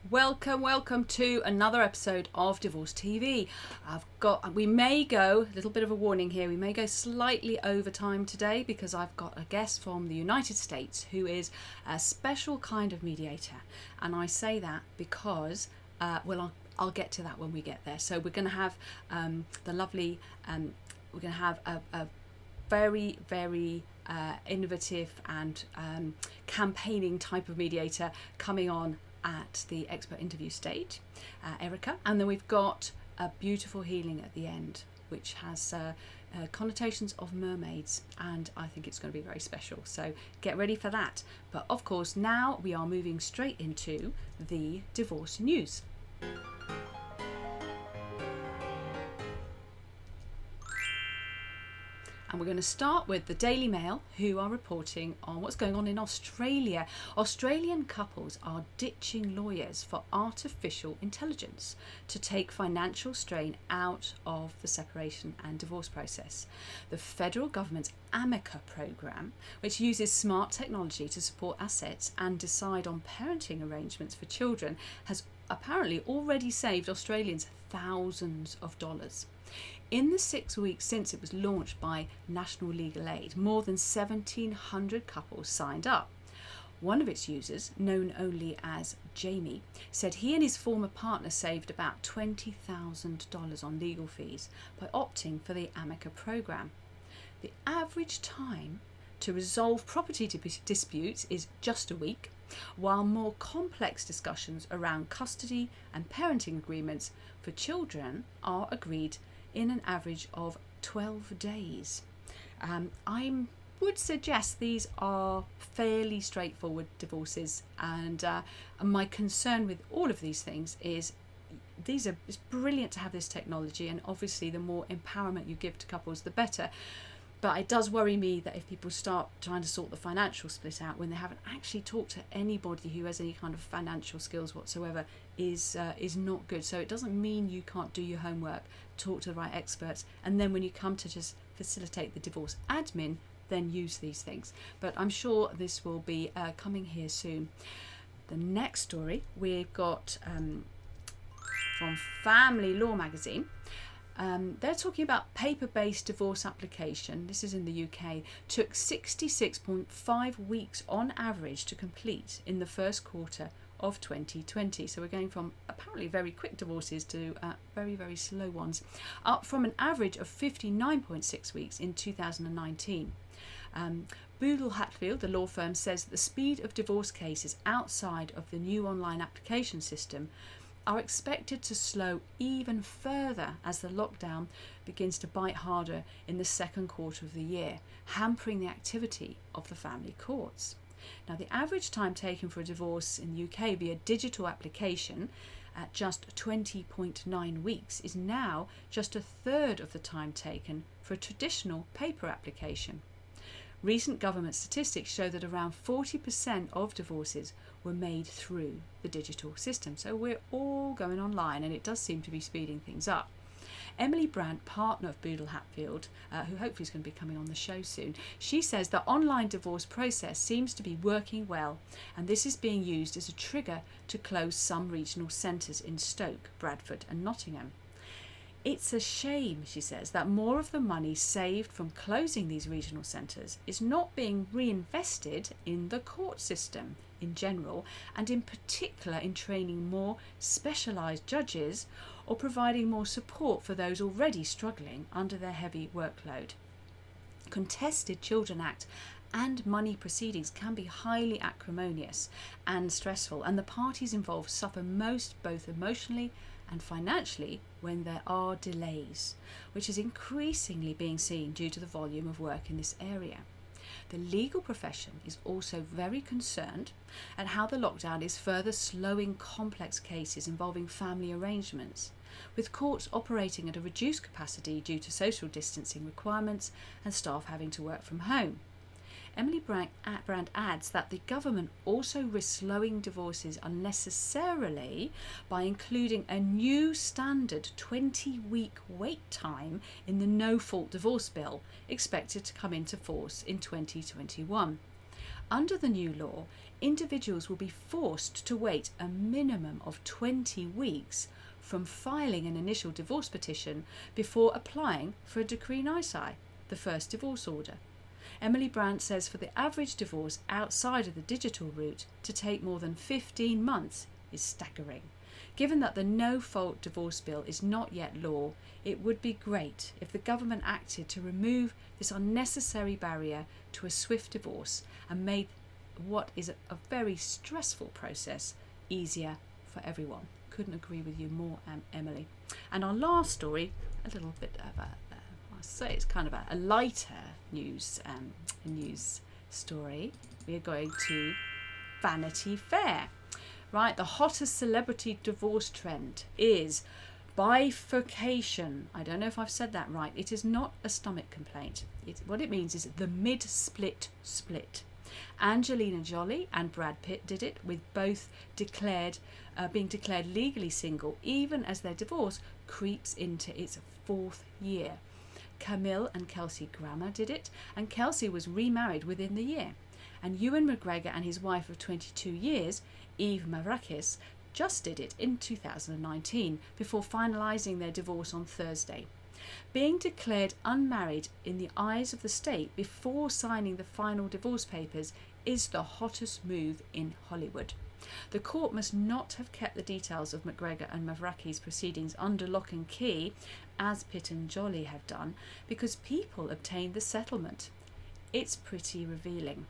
Welcome to another episode of Divorce TV. We may go, a little bit of a warning here, we may go slightly over time today because I've got a guest from the United States who is a special kind of mediator. And I say that because, I'll get to that when we get there. So we're going to have we're going to have a very, very innovative and campaigning type of mediator coming on at the expert interview stage, Erika, and then we've got a beautiful healing at the end, which has connotations of mermaids, and I think it's going to be very special. So get ready for that. But of course, now we are moving straight into the divorce news. And we're going to start with the Daily Mail, who are reporting on what's going on in Australia. Australian couples are ditching lawyers for artificial intelligence to take financial strain out of the separation and divorce process. The federal government's Amica program, which uses smart technology to support assets and decide on parenting arrangements for children, has apparently already saved Australians thousands of dollars. In the 6 weeks since it was launched by National Legal Aid, more than 1,700 couples signed up. One of its users, known only as Jamie, said he and his former partner saved about $20,000 on legal fees by opting for the Amica program. The average time to resolve property disputes is just a week, while more complex discussions around custody and parenting agreements for children are agreed in an average of 12 days. I would suggest these are fairly straightforward divorces, and my concern with all of these things is it's brilliant to have this technology, and obviously the more empowerment you give to couples the better. But it does worry me that if people start trying to sort the financial split out when they haven't actually talked to anybody who has any kind of financial skills whatsoever is not good. So it doesn't mean you can't do your homework, talk to the right experts, and then when you come to just facilitate the divorce admin, then use these things. But I'm sure this will be coming here soon. The next story we've got from Family Law magazine. They're talking about paper-based divorce application, this is in the UK, took 66.5 weeks on average to complete in the first quarter of 2020. So we're going from apparently very quick divorces to very, very slow ones, up from an average of 59.6 weeks in 2019. Boodle Hatfield, the law firm, says the speed of divorce cases outside of the new online application system are expected to slow even further as the lockdown begins to bite harder in the second quarter of the year, hampering the activity of the family courts. Now, the average time taken for a divorce in the UK via digital application at just 20.9 weeks is now just a third of the time taken for a traditional paper application. Recent government statistics show that around 40% of divorces were made through the digital system. So we're all going online, and it does seem to be speeding things up. Emily Brandt, partner of Boodle Hatfield, who hopefully is going to be coming on the show soon, she says the online divorce process seems to be working well, and this is being used as a trigger to close some regional centres in Stoke, Bradford and Nottingham. It's a shame, she says, that more of the money saved from closing these regional centres is not being reinvested in the court system in general, and in particular in training more specialised judges or providing more support for those already struggling under their heavy workload. Contested Children Act and money proceedings can be highly acrimonious and stressful, and the parties involved suffer most both emotionally and financially when there are delays, which is increasingly being seen due to the volume of work in this area. The legal profession is also very concerned at how the lockdown is further slowing complex cases involving family arrangements, with courts operating at a reduced capacity due to social distancing requirements and staff having to work from home. Emily Brandt adds that the government also risks slowing divorces unnecessarily by including a new standard 20-week wait time in the no-fault divorce bill, expected to come into force in 2021. Under the new law, individuals will be forced to wait a minimum of 20 weeks from filing an initial divorce petition before applying for a decree nisi, the first divorce order. Emily Brandt says for the average divorce outside of the digital route to take more than 15 months is staggering. Given that the no-fault divorce bill is not yet law, it would be great if the government acted to remove this unnecessary barrier to a swift divorce and made what is a very stressful process easier for everyone. Couldn't agree with you more, Emily. And our last story, a little bit of I say it's kind of a lighter news story. We are going to Vanity Fair. Right, the hottest celebrity divorce trend is bifurcation. I don't know if I've said that right. It is not a stomach complaint. What it means is the mid-split split. Angelina Jolie and Brad Pitt did it, with both being declared legally single even as their divorce creeps into its 4th year. Camille and Kelsey Grammer did it, and Kelsey was remarried within the year. And Ewan McGregor and his wife of 22 years, Eve Mavrakis, just did it in 2019 before finalising their divorce on Thursday. Being declared unmarried in the eyes of the state before signing the final divorce papers is the hottest move in Hollywood. The court must not have kept the details of McGregor and Mavrakis' proceedings under lock and key, as Pitt and Jolie have done, because people obtained the settlement. It's pretty revealing.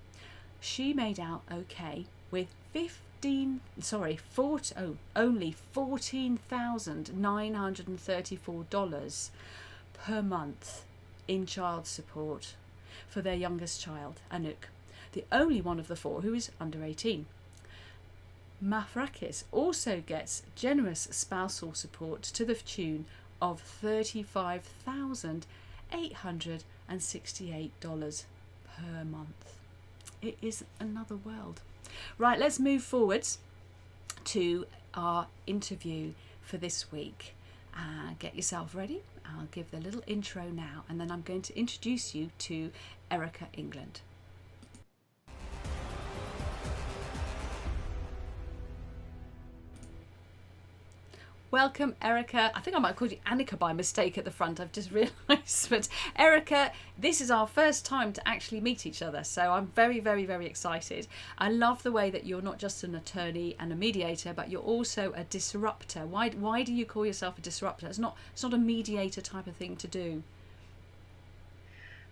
She made out okay with only $14,934 per month in child support for their youngest child, Anouk, the only one of the 4 who is under 18. Mavrakis also gets generous spousal support to the tune of $35,868 per month. It is another world. Right, let's move forwards to our interview for this week. Get yourself ready. I'll give the little intro now, and then I'm going to introduce you to Erika Englund. Welcome, Erika. I think I might have called you Annika by mistake at the front, I've just realised. But Erika, this is our first time to actually meet each other, so I'm very, very, very excited. I love the way that you're not just an attorney and a mediator, but you're also a disruptor. Why do you call yourself a disruptor? It's not a mediator type of thing to do.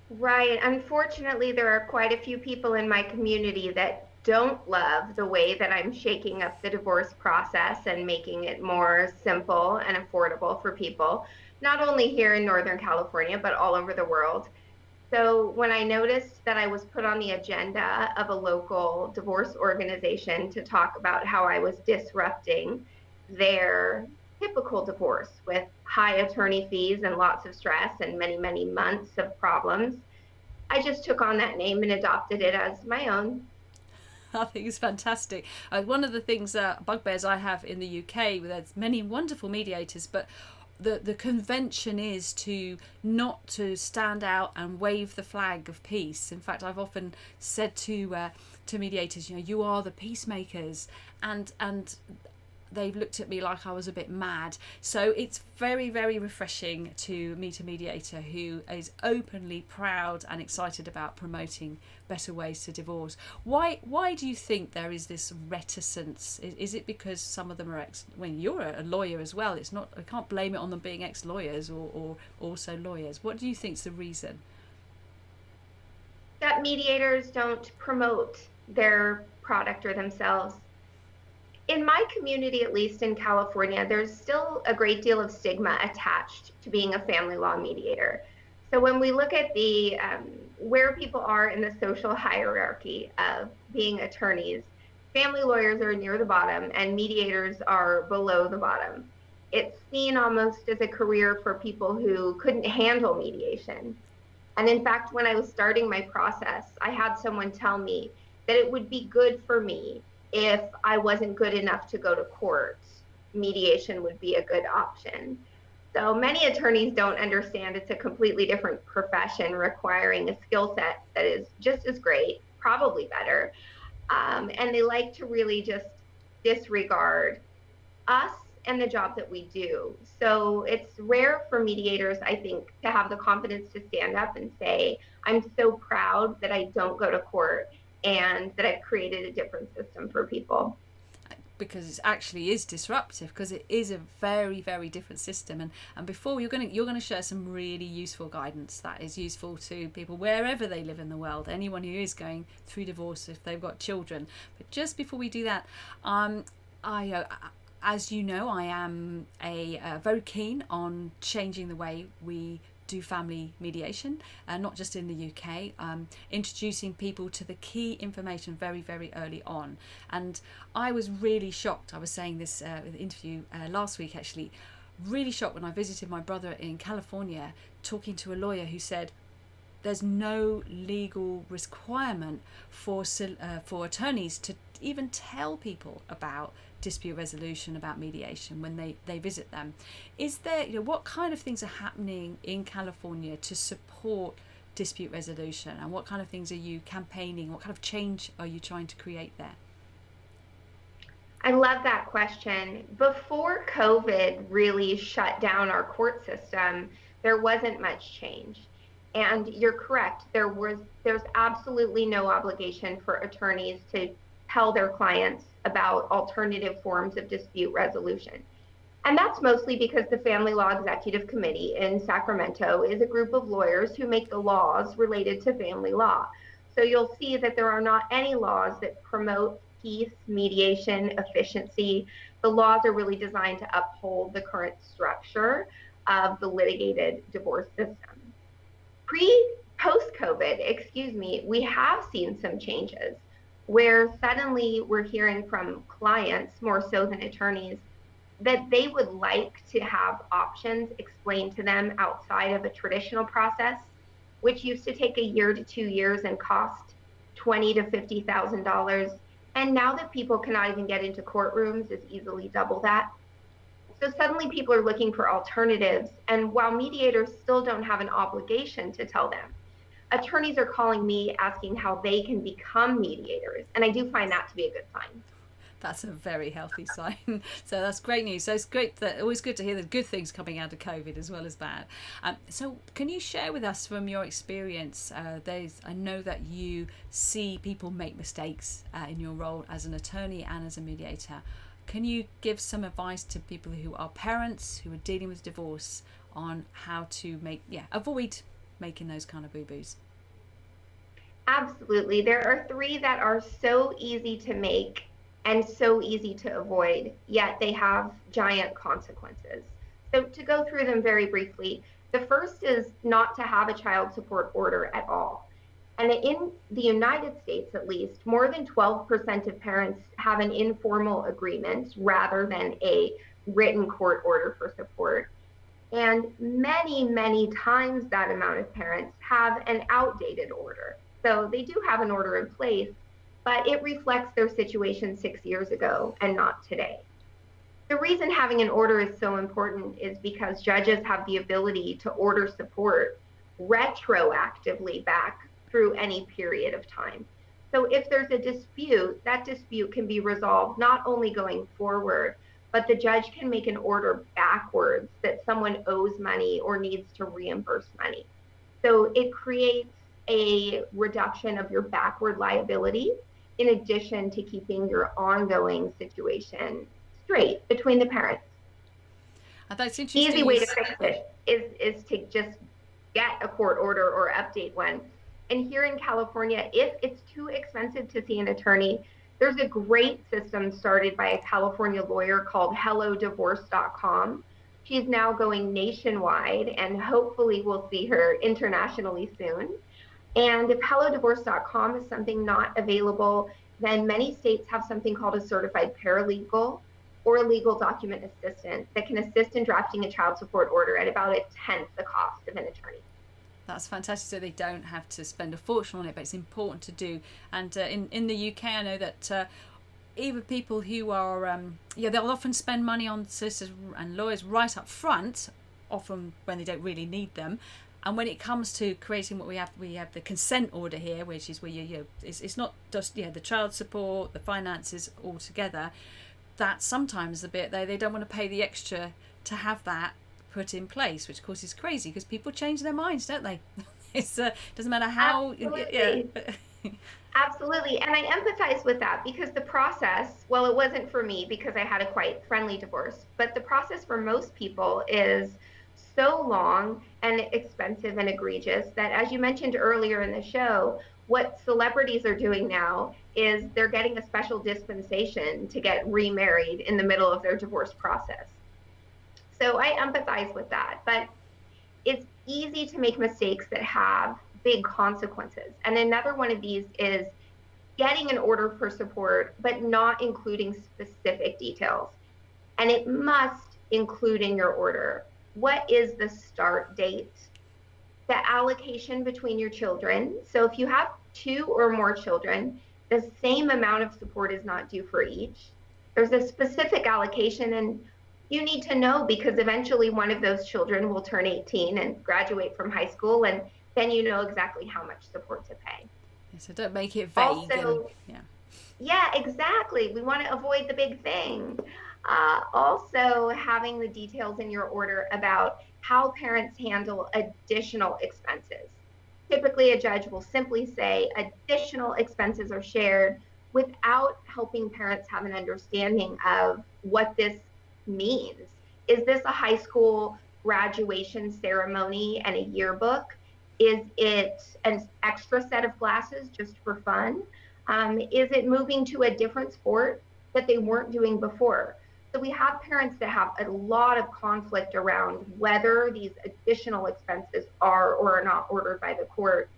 Right. Unfortunately, there are quite a few people in my community that don't love the way that I'm shaking up the divorce process and making it more simple and affordable for people, not only here in Northern California, but all over the world. So when I noticed that I was put on the agenda of a local divorce organization to talk about how I was disrupting their typical divorce with high attorney fees and lots of stress and many, many months of problems, I just took on that name and adopted it as my own. I think it's fantastic. One of the things, bugbears I have in the UK, there's many wonderful mediators, but the convention is not to stand out and wave the flag of peace. In fact, I've often said to mediators, you are the peacemakers, and they've looked at me like I was a bit mad. So it's very, very refreshing to meet a mediator who is openly proud and excited about promoting better ways to divorce. Why do you think there is this reticence? Is it because some of them are you're a lawyer as well, it's not, I can't blame it on them being ex-lawyers or also lawyers. What do you think's the reason? That mediators don't promote their product or themselves. In my community, at least in California, there's still a great deal of stigma attached to being a family law mediator. So when we look at the where people are in the social hierarchy of being attorneys, family lawyers are near the bottom and mediators are below the bottom. It's seen almost as a career for people who couldn't handle mediation. And in fact, when I was starting my process, I had someone tell me that it would be good for me if I wasn't good enough to go to court. Mediation would be a good option. So many attorneys don't understand it's a completely different profession requiring a skill set that is just as great, probably better. And they like to really just disregard us and the job that we do. So it's rare for mediators, I think, to have the confidence to stand up and say, I'm so proud that I don't go to court and that I've created a different system for people. Because it actually is disruptive, because it is a very, very different system. And before you're going to share some really useful guidance that is useful to people wherever they live in the world, anyone who is going through divorce if they've got children. But just before we do that, as you know, I am very keen on changing the way we do family mediation, not just in the UK, introducing people to the key information very, very early on. And I was really shocked. I was saying this in the interview last week, actually, really shocked when I visited my brother in California, talking to a lawyer who said there's no legal requirement for attorneys to even tell people about dispute resolution, about mediation when they visit them. Is there, what kind of things are happening in California to support dispute resolution, and what kind of things are you campaigning? What kind of change are you trying to create there? I love that question. Before COVID really shut down our court system, there wasn't much change. And you're correct, there's absolutely no obligation for attorneys to tell their clients about alternative forms of dispute resolution. And that's mostly because the Family Law Executive Committee in Sacramento is a group of lawyers who make the laws related to family law. So you'll see that there are not any laws that promote peace, mediation, efficiency. The laws are really designed to uphold the current structure of the litigated divorce system. Post-COVID, we have seen some changes where suddenly we're hearing from clients, more so than attorneys, that they would like to have options explained to them outside of a traditional process, which used to take a year to 2 years and cost $20,000 to $50,000. And now that people cannot even get into courtrooms, is easily double that. So suddenly people are looking for alternatives. And while mediators still don't have an obligation to tell them, attorneys are calling me asking how they can become mediators. And I do find that to be a good sign. That's a very healthy sign. So that's great news. So it's great that always good to hear the good things coming out of COVID as well as bad. So can you share with us from your experience? I know that you see people make mistakes in your role as an attorney and as a mediator. Can you give some advice to people who are parents who are dealing with divorce on how to avoid making those kind of boo-boos? Absolutely. There are 3 that are so easy to make and so easy to avoid, yet they have giant consequences. So to go through them very briefly, the first is not to have a child support order at all. And in the United States, at least, more than 12% of parents have an informal agreement rather than a written court order for support. And many, many times that amount of parents have an outdated order. So they do have an order in place, but it reflects their situation 6 years ago and not today. The reason having an order is so important is because judges have the ability to order support retroactively back through any period of time. So if there's a dispute, that dispute can be resolved not only going forward, but the judge can make an order backwards that someone owes money or needs to reimburse money. So it creates a reduction of your backward liability in addition to keeping your ongoing situation straight between the parents. That's interesting. Easy way to fix it is to just get a court order or update one. And here in California, if it's too expensive to see an attorney, there's a great system started by a California lawyer called HelloDivorce.com. She's now going nationwide, and hopefully we'll see her internationally soon. And if HelloDivorce.com is something not available, then many states have something called a certified paralegal or a legal document assistant that can assist in drafting a child support order at about 1/10 the cost of an attorney. That's fantastic. So they don't have to spend a fortune on it, but it's important to do. And in the UK, I know that even people who are, they'll often spend money on solicitors and lawyers right up front, often when they don't really need them. And when it comes to creating what we have the consent order here, which is where it's not just the child support, the finances all together. That's sometimes the bit they don't want to pay the extra to have that put in place, which of course is crazy because people change their minds, don't they? It's doesn't matter how. Absolutely. Absolutely. And I empathize with that because the process, well, it wasn't for me because I had a quite friendly divorce, but the process for most people is so long and expensive and egregious that, as you mentioned earlier in the show, what celebrities are doing now is they're getting a special dispensation to get remarried in the middle of their divorce process. So I empathize with that, but it's easy to make mistakes that have big consequences. And another one of these is getting an order for support, but not including specific details. And it must include in your order, what is the start date, the allocation between your children. So if you have 2 or more children, the same amount of support is not due for each. There's a specific allocation, and you need to know because eventually one of those children will turn 18 and graduate from high school, and then you know exactly how much support to pay. So don't make it vague. Also, yeah, exactly. We want to avoid the big thing. Also, having the details in your order about how parents handle additional expenses. Typically, a judge will simply say additional expenses are shared without helping parents have an understanding of what this means. Is this a high school graduation ceremony and a yearbook? Is it an extra set of glasses just for fun? Is it moving to a different sport that they weren't doing before? So we have parents that have a lot of conflict around whether these additional expenses are or are not ordered by the court.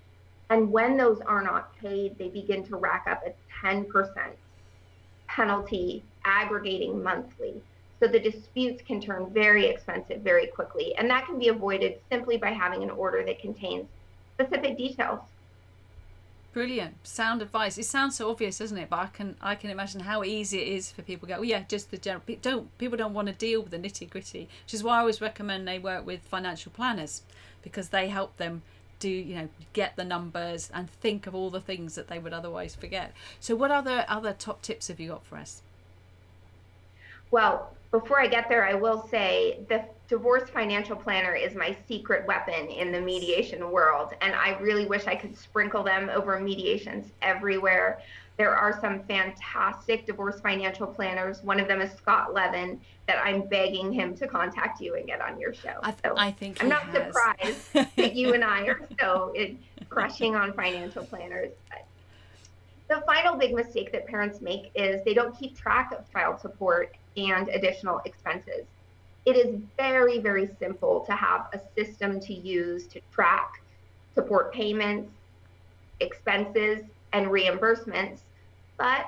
And when those are not paid, they begin to rack up a 10% penalty aggregating monthly. So the disputes can turn very expensive very quickly. And that can be avoided simply by having an order that contains specific details. Brilliant, sound advice. It sounds so obvious, doesn't it? But I can imagine how easy it is for people to go, well, yeah, just the general. People don't want to deal with the nitty gritty, which is why I always recommend they work with financial planners because they help them do get the numbers and think of all the things that they would otherwise forget. So, what other top tips have you got for us? Well, before I get there, I will say the divorce financial planner is my secret weapon in the mediation world, and I really wish I could sprinkle them over mediations everywhere. There are some fantastic divorce financial planners. One of them is Scott Levin, that I'm begging him to contact you and get on your show. I think I'm not surprised that you and I are so crushing on financial planners. But the final big mistake that parents make is they don't keep track of child support and additional expenses. It is very, very simple to have a system to use to track support payments, expenses, and reimbursements, but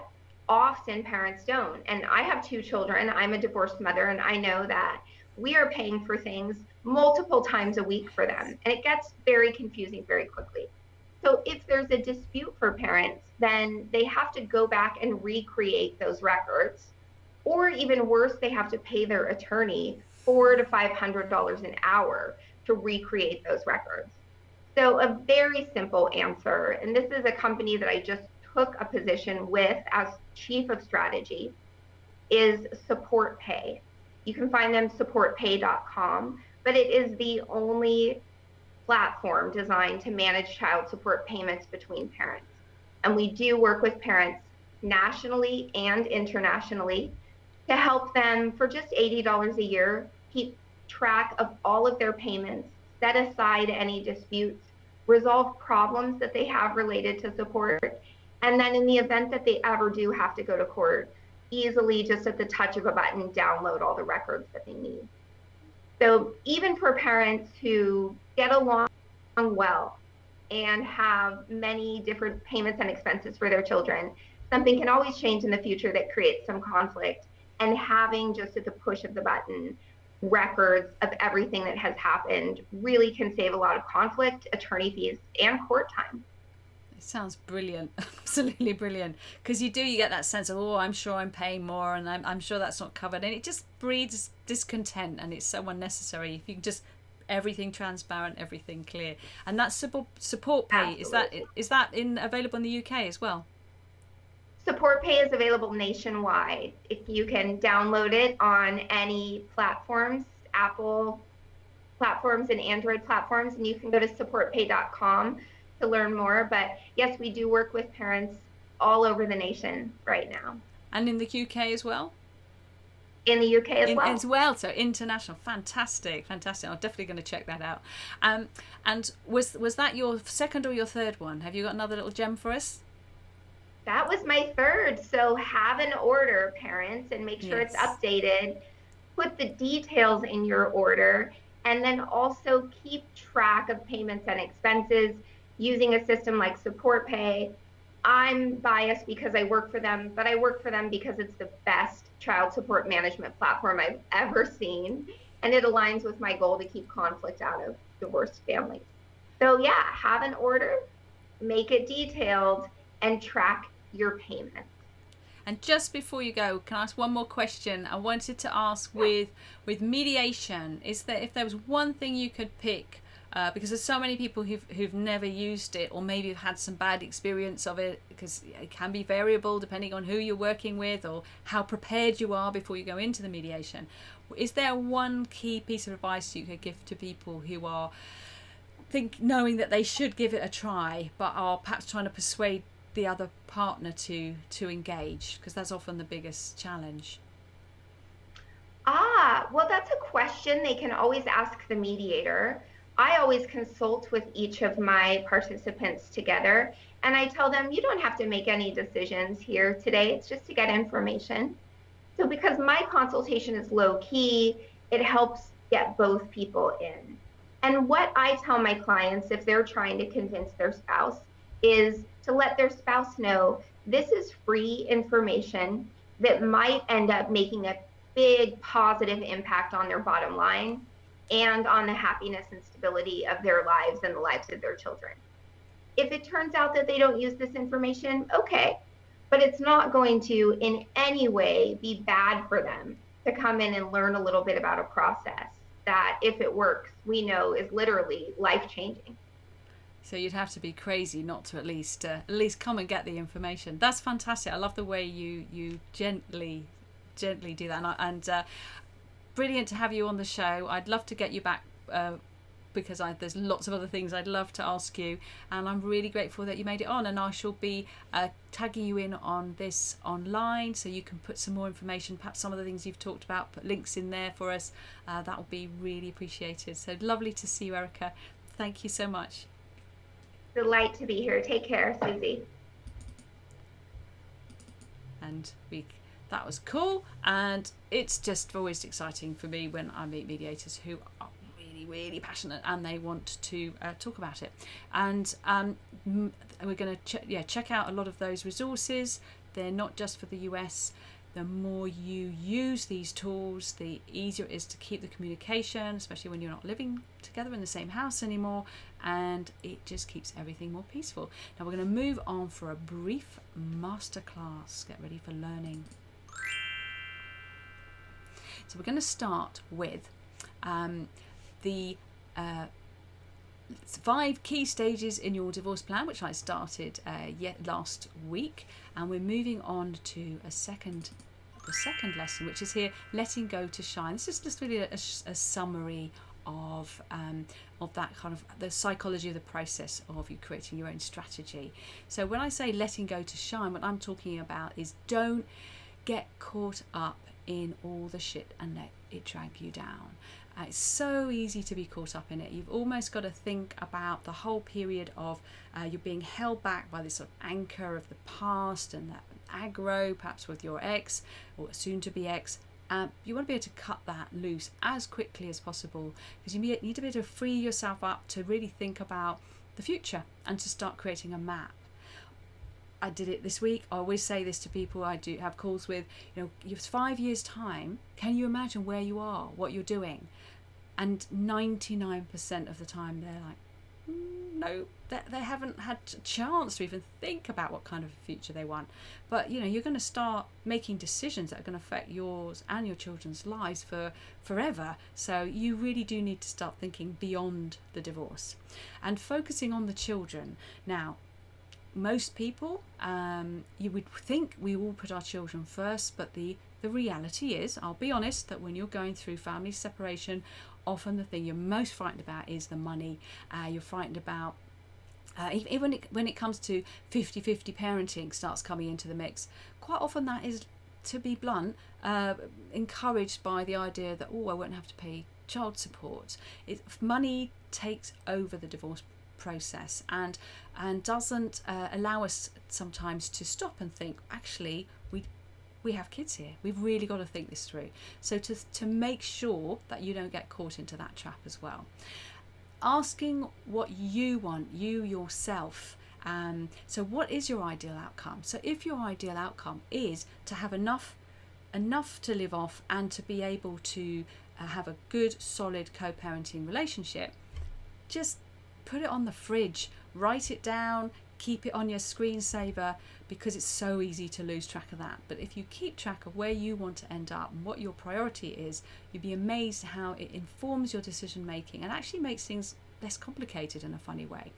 often parents don't. And I have 2 children. I'm a divorced mother, and I know that we are paying for things multiple times a week for them, and it gets very confusing very quickly. So if there's a dispute for parents, then they have to go back and recreate those records. Or even worse, they have to pay their attorney $400 to $500 an hour to recreate those records. So a very simple answer, and this is a company that I just took a position with as chief of strategy, is Support Pay. You can find them supportpay.com, but it is the only platform designed to manage child support payments between parents. And we do work with parents nationally and internationally to help them for just $80 a year, keep track of all of their payments, set aside any disputes, resolve problems that they have related to support, and then in the event that they ever do have to go to court, easily just at the touch of a button, download all the records that they need. So even for parents who get along well and have many different payments and expenses for their children, something can always change in the future that creates some conflict. And having just at the push of the button records of everything that has happened really can save a lot of conflict, attorney fees, and court time. It sounds brilliant, absolutely brilliant. Because you get that sense of, oh, I'm sure I'm paying more and I'm sure that's not covered. And it just breeds discontent and it's so unnecessary. If you can just everything transparent, everything clear. And that's support pay. Absolutely. Is that available in the UK as well? Support pay is available nationwide. If you can download it on any platforms, Apple platforms and Android platforms, and you can go to supportpay.com to learn more. But yes, we do work with parents all over the nation right now. And in the UK as well? In the UK as well. So international. Fantastic. I'm definitely going to check that out. And was that your second or your third one? Have you got another little gem for us? That was my third. So have an order, parents, and make sure it's updated. Put the details in your order, and then also keep track of payments and expenses using a system like Support Pay. I'm biased because I work for them, but I work for them because it's the best child support management platform I've ever seen, and it aligns with my goal to keep conflict out of divorced families. So yeah, have an order, make it detailed, and track your payments. And just before you go, can I ask one more question? I wanted to ask with mediation, if there was one thing you could pick, because there's so many people who've never used it, or maybe have had some bad experience of it, because it can be variable depending on who you're working with or how prepared you are before you go into the mediation. Is there one key piece of advice you could give to people who are knowing that they should give it a try, but are perhaps trying to persuade the other partner to engage, because that's often the biggest challenge? Well, that's a question they can always ask the mediator. I always consult with each of my participants together, and I tell them, you don't have to make any decisions here today. It's just to get information. So because my consultation is low key, it helps get both people in. And what I tell my clients, if they're trying to convince their spouse, is to let their spouse know this is free information that might end up making a big positive impact on their bottom line and on the happiness and stability of their lives and the lives of their children. If it turns out that they don't use this information, okay, but it's not going to in any way be bad for them to come in and learn a little bit about a process that, if it works, we know is literally life-changing. So you'd have to be crazy not to at least come and get the information. That's fantastic. I love the way you gently do that, and brilliant to have you on the show. I'd love to get you back because there's lots of other things I'd love to ask you, and I'm really grateful that you made it on. And I shall be tagging you in on this online, so you can put some more information, perhaps some of the things you've talked about, put links in there for us. That would be really appreciated. So lovely to see you, Erika. Thank you so much. Delight to be here. Take care, Susie. And that was cool, and it's just always exciting for me when I meet mediators who are really, really passionate and they want to talk about it. And we're going to check out a lot of those resources. They're not just for the US. The more you use these tools, the easier it is to keep the communication, especially when you're not living together in the same house anymore, and it just keeps everything more peaceful. Now we're going to move on for a brief masterclass. Get ready for learning. So we're going to start with the 5 key stages in your divorce plan, which I started last week, and we're moving on to the second lesson, which is here, letting go to shine. This is just really a summary of that kind of the psychology of the process of you creating your own strategy. So when I say letting go to shine, what I'm talking about is don't get caught up in all the shit and let it drag you down. It's so easy to be caught up in it. You've almost got to think about the whole period of you're being held back by this sort of anchor of the past and that aggro, perhaps with your ex or soon to be ex. You want to be able to cut that loose as quickly as possible, because you need to be able to free yourself up to really think about the future and to start creating a map. I did it this week. I always say this to people I do have calls with, it's 5 years time. Can you imagine where you are, what you're doing? And 99% of the time they're like, they haven't had a chance to even think about what kind of future they want. But you're going to start making decisions that are going to affect yours and your children's lives for forever. So you really do need to start thinking beyond the divorce and focusing on the children. Now, most people, you would think we all put our children first, but the reality is, I'll be honest, that when you're going through family separation, often the thing you're most frightened about is the money. You're frightened about even when it comes to 50-50 parenting starts coming into the mix. Quite often that is, to be blunt, encouraged by the idea that, I won't have to pay child support. Money takes over the divorce process and doesn't allow us sometimes to stop and think, actually, we have kids here. We've really got to think this through. So to make sure that you don't get caught into that trap as well. Asking what you want, you yourself. So what is your ideal outcome? So if your ideal outcome is to have enough to live off and to be able to have a good, solid co-parenting relationship, just put it on the fridge, write it down, keep it on your screensaver, because it's so easy to lose track of that. But if you keep track of where you want to end up and what your priority is, you'd be amazed how it informs your decision making and actually makes things less complicated in a funny way.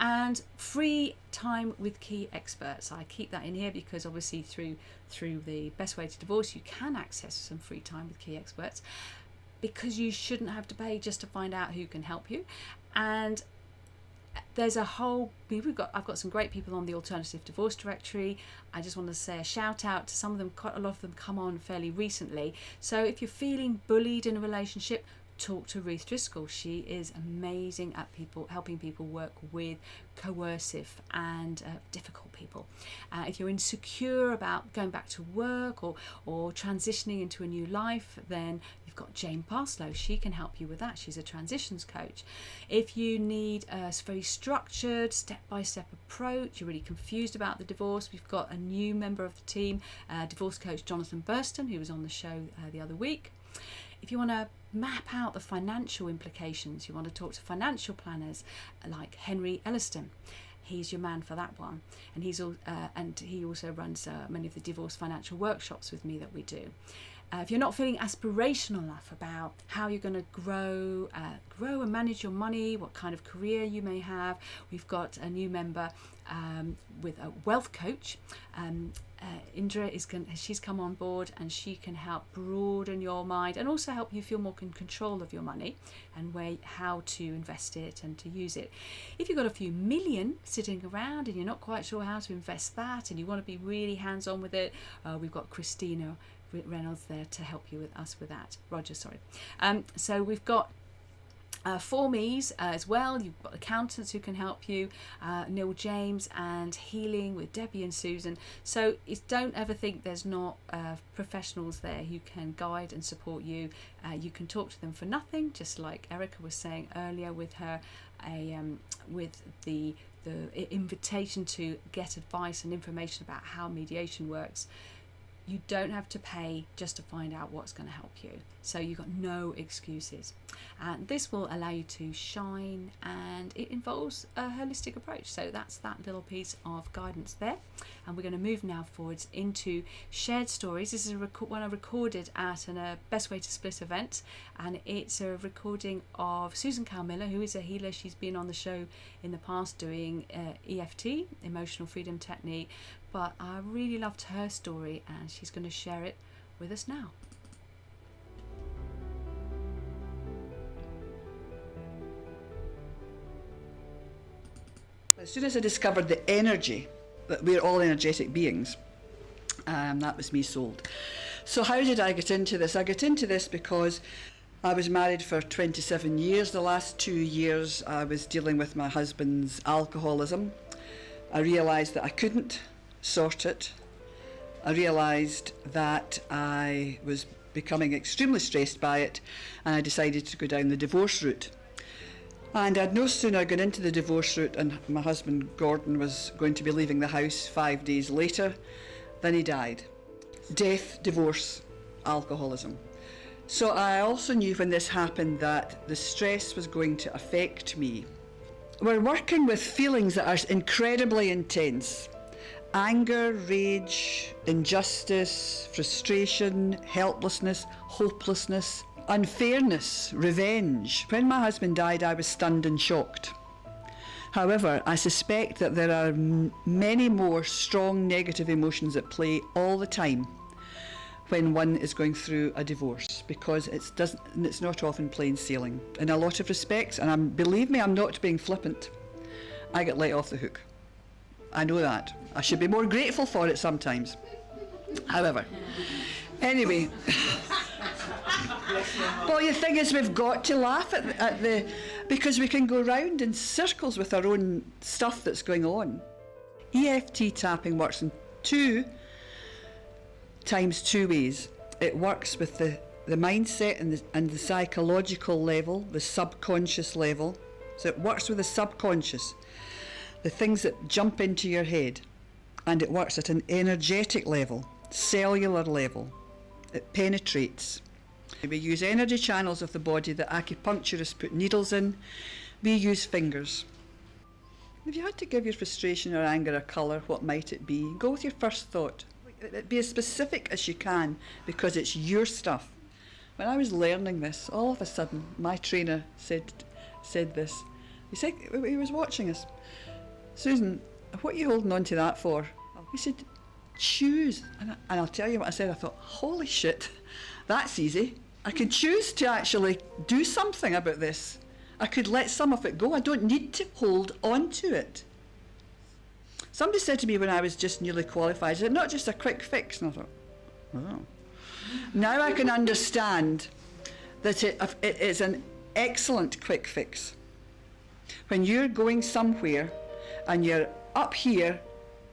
And free time with key experts. I keep that in here because obviously through the Best Way to Divorce, you can access some free time with key experts, because you shouldn't have to pay just to find out who can help you. And there's I've got some great people on the Alternative Divorce Directory. I just want to say a shout out to some of them. Quite a lot of them come on fairly recently. So if you're feeling bullied in a relationship, talk to Ruth Driscoll. She is amazing at helping people work with coercive and difficult people. If you're insecure about going back to work or transitioning into a new life, then you've got Jane Parslow. She can help you with that. She's a transitions coach. If you need a very structured step-by-step approach, you're really confused about the divorce, we've got a new member of the team, divorce coach Jonathan Burston, who was on the show the other week. If you want to map out the financial implications, you want to talk to financial planners like Henry Elliston. He's your man for that one, and he also runs many of the divorce financial workshops with me that we do. If you're not feeling aspirational enough about how you're going to grow and manage your money, what kind of career you may have, we've got a new member with a wealth coach. Indra she's come on board, and she can help broaden your mind and also help you feel more in control of your money and how to invest it and to use it. If you've got a few million sitting around and you're not quite sure how to invest that and you want to be really hands-on with it, we've got Christina Reynolds there to help you with that. Roger, sorry. So we've got Formies as well. You've got accountants who can help you, Neil James, and healing with Debbie and Susan. So don't ever think there's not professionals there who can guide and support you. You can talk to them for nothing, just like Erika was saying earlier with her with the invitation to get advice and information about how mediation works. You don't have to pay just to find out what's going to help you. So you've got no excuses. And this will allow you to shine, and it involves a holistic approach. So that's that little piece of guidance there. And we're going to move now forwards into shared stories. This is one I recorded at a Best Way to Split event. And it's a recording of Susan Cowe-Miller, who is a healer. She's been on the show in the past doing EFT, Emotional Freedom Technique. But I really loved her story, and she's going to share it with us now. As soon as I discovered the energy, that we're all energetic beings, that was me sold. So how did I get into this? I got into this because I was married for 27 years. The last 2 years I was dealing with my husband's alcoholism. I realised that I couldn't sort it. I realised that I was becoming extremely stressed by it, and I decided to go down the divorce route. And I'd no sooner gone into the divorce route and my husband Gordon was going to be leaving the house 5 days later than he died. Death, divorce, alcoholism. So I also knew when this happened that the stress was going to affect me we're working with feelings that are incredibly intense. Anger, rage, injustice, frustration, helplessness, hopelessness, unfairness, revenge. When my husband died, I was stunned and shocked. However, I suspect that there are many more strong negative emotions at play all the time when one is going through a divorce, because it's not often plain sailing. In a lot of respects, and believe me, I'm not being flippant, I get let off the hook. I know that. I should be more grateful for it sometimes. However, anyway. Well, the thing is, we've got to laugh at the, because we can go round in circles with our own stuff that's going on. EFT tapping works in two ways. It works with the mindset and the psychological level, the subconscious level. So it works with the subconscious, the things that jump into your head, and it works at an energetic level, cellular level. It penetrates. We use energy channels of the body that acupuncturists put needles in. We use fingers. If you had to give your frustration or anger a colour, what might it be? Go with your first thought. Be as specific as you can, because it's your stuff. When I was learning this, all of a sudden my trainer said this. He said, he was watching us. Susan, what are you holding on to that for? He said, choose. And I'll tell you what I said. I thought, holy shit, that's easy. I can choose to actually do something about this. I could let some of it go. I don't need to hold on to it. Somebody said to me when I was just newly qualified, is it not just a quick fix? And I thought, oh. Now I can understand that it is an excellent quick fix. When you're going somewhere and you're up here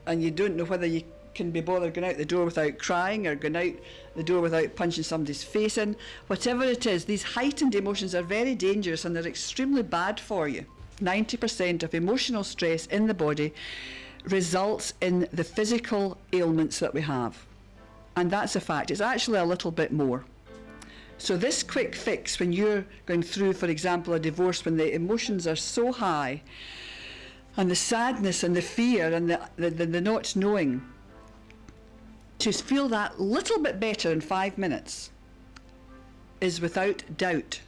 and you don't know whether you can be bothered going out the door without crying or going out the door without punching somebody's face in, whatever it is, these heightened emotions are very dangerous and they're extremely bad for you. 90% of emotional stress in the body results in the physical ailments that we have. And that's a fact. It's actually a little bit more. So this quick fix, when you're going through, for example, a divorce, when the emotions are so high, and the sadness and the fear and the not knowing, to feel that little bit better in 5 minutes is without doubt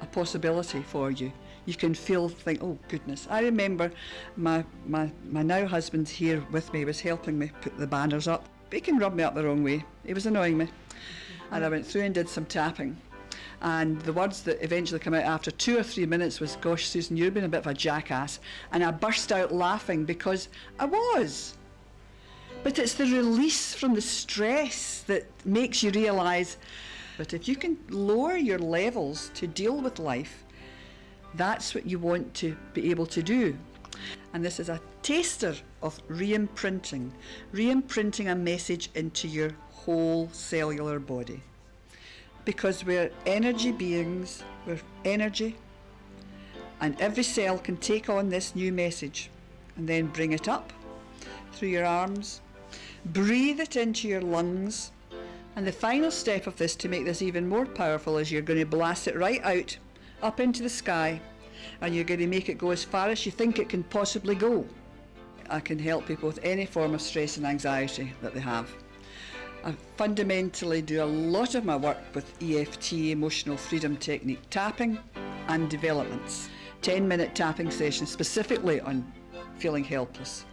a possibility for you. You can think, oh goodness. I remember my now husband here with me was helping me put the banners up. But he can rub me up the wrong way. He was annoying me. And I went through and did some tapping. And the words that eventually came out after 2 or 3 minutes was, gosh, Susan, you've been a bit of a jackass. And I burst out laughing because I was. But it's the release from the stress that makes you realise that if you can lower your levels to deal with life, that's what you want to be able to do. And this is a taster of re-imprinting a message into your whole cellular body. Because we're energy beings, we're energy, and every cell can take on this new message and then bring it up through your arms, breathe it into your lungs, and the final step of this to make this even more powerful is you're going to blast it right out, up into the sky, and you're going to make it go as far as you think it can possibly go. I can help people with any form of stress and anxiety that they have. I fundamentally do a lot of my work with EFT, emotional freedom technique tapping, and developments. 10-minute tapping sessions specifically on feeling helpless,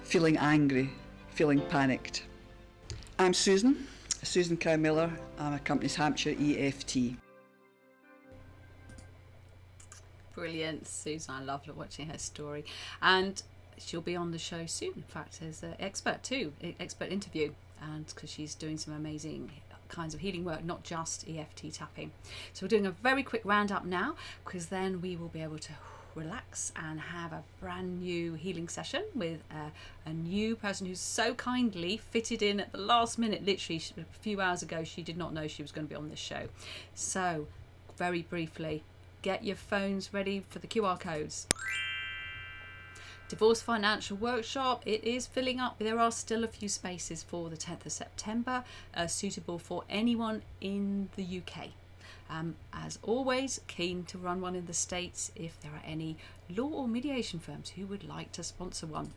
feeling angry, feeling panicked. I'm Susan Cowe-Miller. I'm a company's Hampshire EFT. Brilliant, Susan. I love watching her story. And she'll be on the show soon, in fact, as an expert interview, and because she's doing some amazing kinds of healing work, not just EFT tapping. So we're doing a very quick roundup now, because then we will be able to relax and have a brand new healing session with a new person who's so kindly fitted in at the last minute. Literally a few hours ago, she did not know she was going to be on this show. So very briefly, get your phones ready for the QR codes. Divorce Financial Workshop, it is filling up. There are still a few spaces for the 10th of September, suitable for anyone in the UK. As always, keen to run one in the States if there are any law or mediation firms who would like to sponsor one.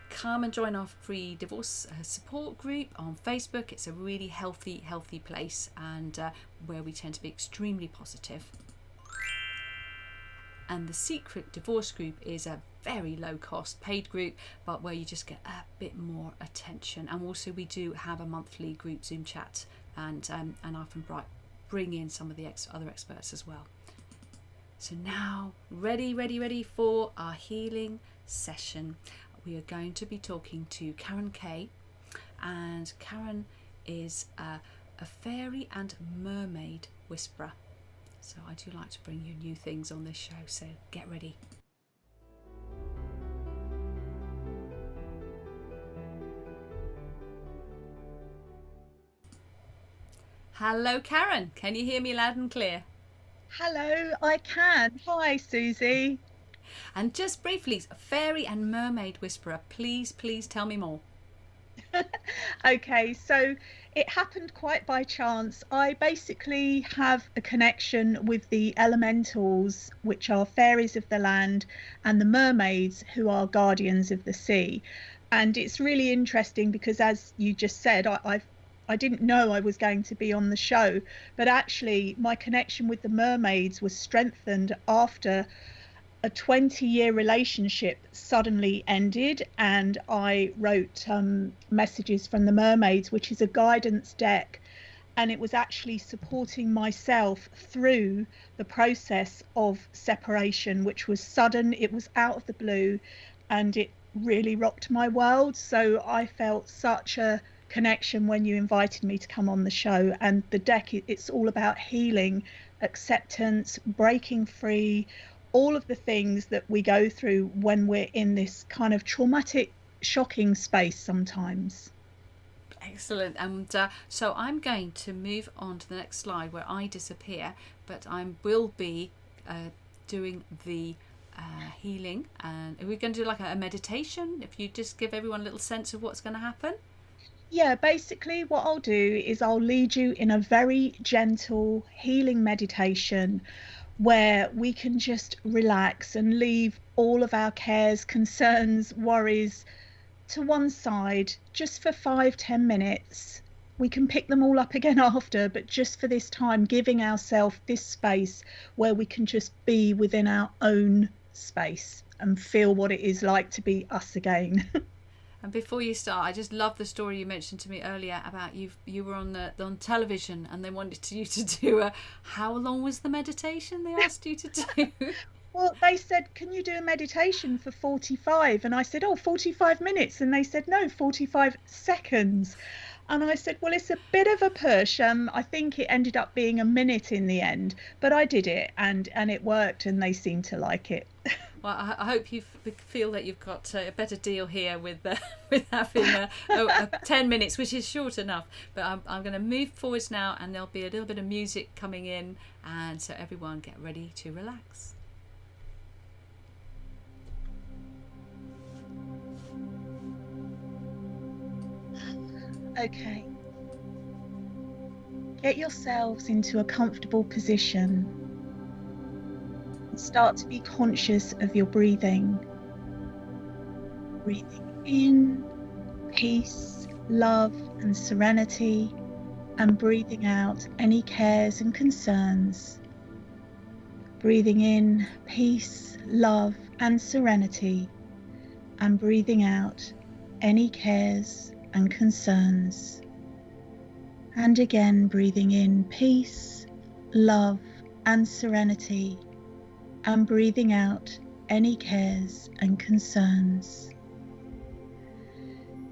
Come and join our free divorce support group on Facebook. It's a really healthy place, and where we tend to be extremely positive. And the secret divorce group is a very low cost paid group, but where you just get a bit more attention. And also we do have a monthly group Zoom chat, and often bring in some of the other experts as well. So now ready for our healing session. We are going to be talking to Karen Kay, and Karen is a fairy and mermaid whisperer. So I do like to bring you new things on this show, so get ready. Hello Karen, can you hear me loud and clear? Hello, I can. Hi Susie. And just briefly, fairy and mermaid whisperer, please tell me more. Okay, so it happened quite by chance. I basically have a connection with the elementals, which are fairies of the land, and the mermaids, who are guardians of the sea. And it's really interesting because, as you just said, I didn't know I was going to be on the show, but actually my connection with the mermaids was strengthened after a 20-year relationship suddenly ended, and I wrote messages from the mermaids, which is a guidance deck, and it was actually supporting myself through the process of separation, which was sudden. It was out of the blue, and it really rocked my world. So I felt such a connection when you invited me to come on the show. And the deck, it's all about healing, acceptance, breaking free, all of the things that we go through when we're in this kind of traumatic, shocking space sometimes. Excellent. And so I'm going to move on to the next slide where I disappear, but I will be doing the healing. And are we going to do like a meditation? If you just give everyone a little sense of what's going to happen. Yeah, basically what I'll do is I'll lead you in a very gentle healing meditation where we can just relax and leave all of our cares, concerns, worries to one side just for 5-10 minutes. We can pick them all up again after, but just for this time, giving ourselves this space where we can just be within our own space and feel what it is like to be us again. And before you start, I just love the story you mentioned to me earlier about you were on television and they wanted you to do how long was the meditation they asked you to do? Well, they said, can you do a meditation for 45? And I said, 45 minutes. And they said, no, 45 seconds. And I said, well, it's a bit of a push. I think it ended up being a minute in the end, but I did it and it worked and they seemed to like it. Well, I hope you feel that you've got a better deal here with having 10 minutes, which is short enough. But I'm going to move forwards now, and there'll be a little bit of music coming in, and so everyone get ready to relax. Okay. Get yourselves into a comfortable position. Start to be conscious of your breathing. Breathing in peace, love and serenity, and breathing out any cares and concerns. Breathing in peace, love and serenity, and breathing out any cares and concerns. And again, breathing in peace, love and serenity, and breathing out any cares and concerns.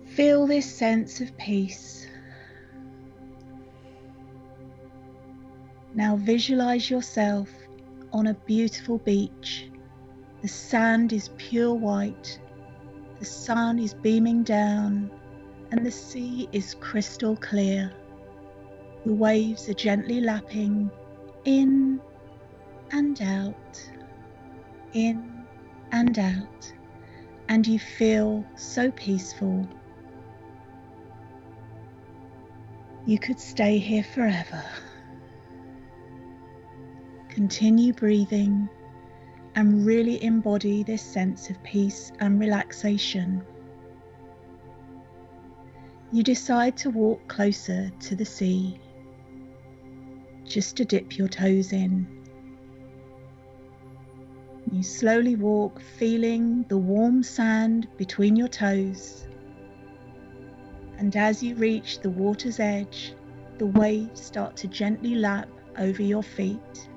Feel this sense of peace. Now visualize yourself on a beautiful beach. The sand is pure white, the sun is beaming down, and the sea is crystal clear. The waves are gently lapping in and out, in and out, and you feel so peaceful. You could stay here forever. Continue breathing and really embody this sense of peace and relaxation. You decide to walk closer to the sea, just to dip your toes in. You slowly walk, feeling the warm sand between your toes. And as you reach the water's edge, the waves start to gently lap over your feet.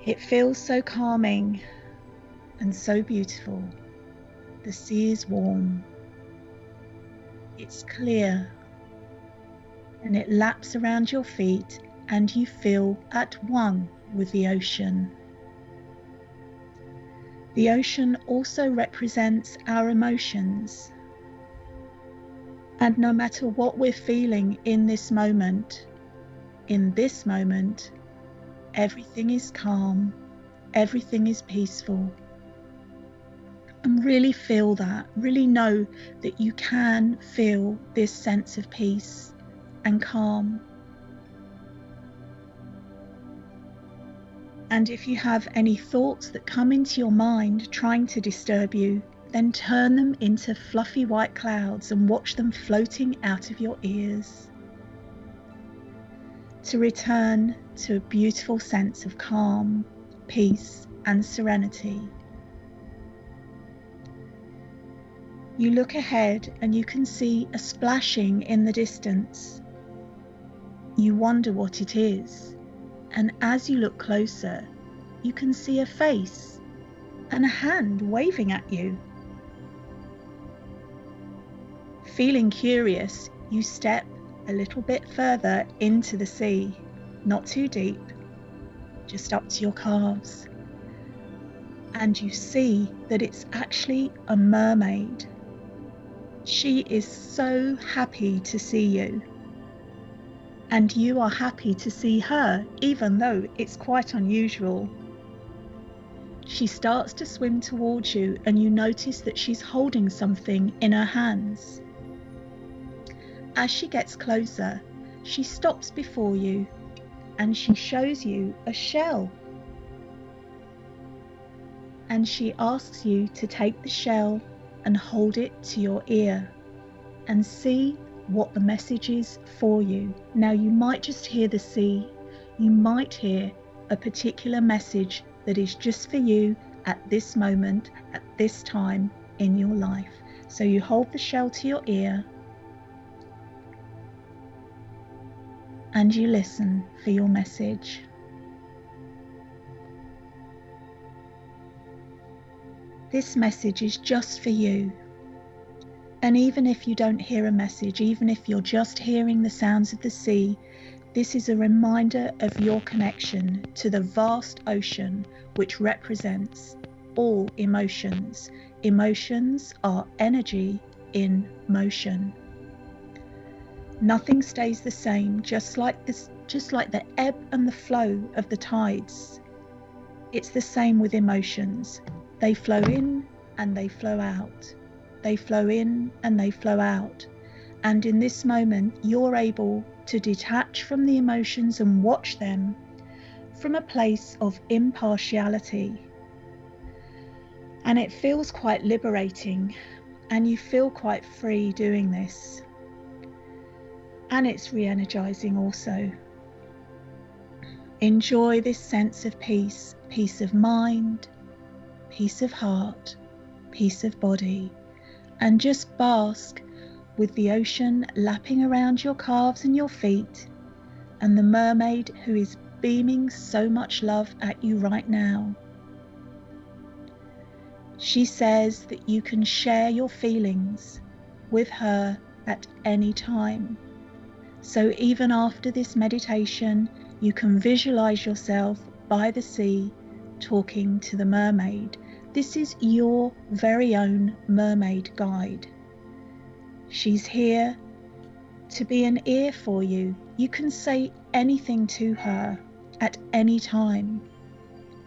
It feels so calming and so beautiful. The sea is warm. It's clear, and it laps around your feet, and you feel at one with the ocean. The ocean also represents our emotions. And no matter what we're feeling in this moment, everything is calm, everything is peaceful. And really feel that, really know that you can feel this sense of peace and calm. And if you have any thoughts that come into your mind trying to disturb you, then turn them into fluffy white clouds and watch them floating out of your ears. To return to a beautiful sense of calm, peace, and serenity. You look ahead and you can see a splashing in the distance. You wonder what it is, and as you look closer, you can see a face and a hand waving at you. Feeling curious, you step a little bit further into the sea, not too deep, just up to your calves. And you see that it's actually a mermaid. She is so happy to see you. And you are happy to see her, even though it's quite unusual. She starts to swim towards you, and you notice that she's holding something in her hands. As she gets closer, she stops before you and she shows you a shell. And she asks you to take the shell and hold it to your ear and see what the message is for you. Now, you might just hear the sea, you might hear a particular message that is just for you at this moment, at this time in your life. So you hold the shell to your ear and you listen for your message. This message is just for you. And even if you don't hear a message, even if you're just hearing the sounds of the sea, this is a reminder of your connection to the vast ocean which represents all emotions. Emotions are energy in motion. Nothing stays the same, just like the ebb and the flow of the tides. It's the same with emotions. They flow in and they flow out. They flow in and they flow out. And in this moment, you're able to detach from the emotions and watch them from a place of impartiality. And it feels quite liberating, and you feel quite free doing this. And it's re-energizing also. Enjoy this sense of peace, peace of mind, peace of heart, peace of body, and just bask with the ocean lapping around your calves and your feet, and the mermaid who is beaming so much love at you right now. She says that you can share your feelings with her at any time. So even after this meditation, you can visualize yourself by the sea talking to the mermaid. This is your very own mermaid guide. She's here to be an ear for you. You can say anything to her at any time.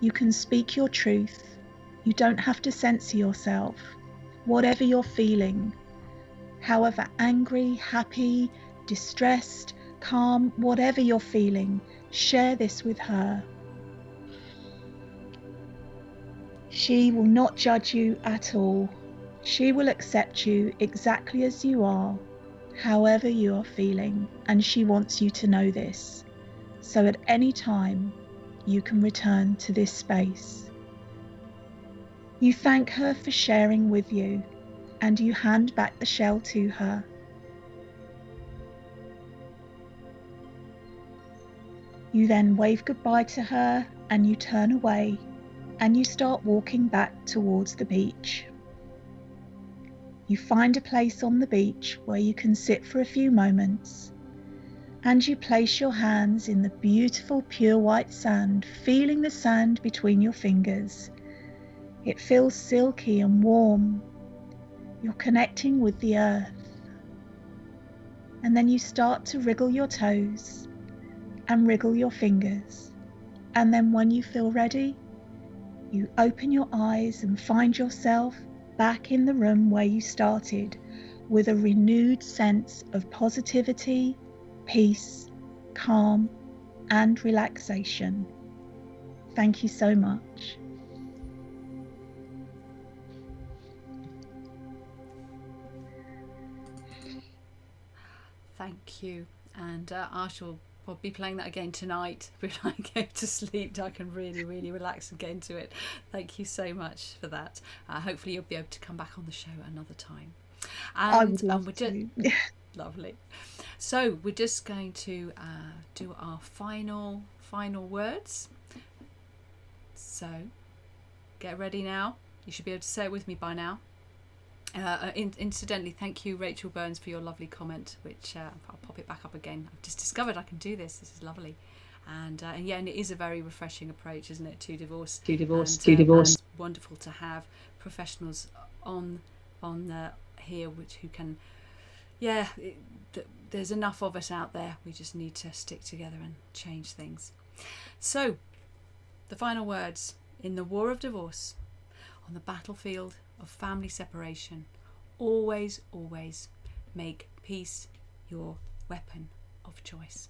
You can speak your truth. You don't have to censor yourself. Whatever you're feeling, however angry, happy, distressed, calm, whatever you're feeling, share this with her. She will not judge you at all. She will accept you exactly as you are, however you are feeling, and she wants you to know this. So at any time, you can return to this space. You thank her for sharing with you, and you hand back the shell to her. You then wave goodbye to her and you turn away and you start walking back towards the beach. You find a place on the beach where you can sit for a few moments, and you place your hands in the beautiful pure white sand, feeling the sand between your fingers. It feels silky and warm. You're connecting with the earth. And then you start to wriggle your toes and wriggle your fingers. And then when you feel ready, you open your eyes and find yourself back in the room where you started, with a renewed sense of positivity, peace, calm, and relaxation. Thank you so much. Thank you. And I shall be playing that again tonight when I go to sleep. I can really, really relax and get into it. Thank you so much for that. Hopefully you'll be able to come back on the show another time. And, I would love to. Lovely. So we're just going to do our final words. So get ready now. You should be able to say it with me by now. Incidentally, thank you, Rachel Burns, for your lovely comment, which I'll pop it back up again. I've just discovered I can do this. This is lovely. And yeah, and it is a very refreshing approach, isn't it, to divorce? To divorce. And wonderful to have professionals on here who can, there's enough of us out there. We just need to stick together and change things. So, the final words: in the war of divorce, on the battlefield of family separation, always, always make peace your weapon of choice.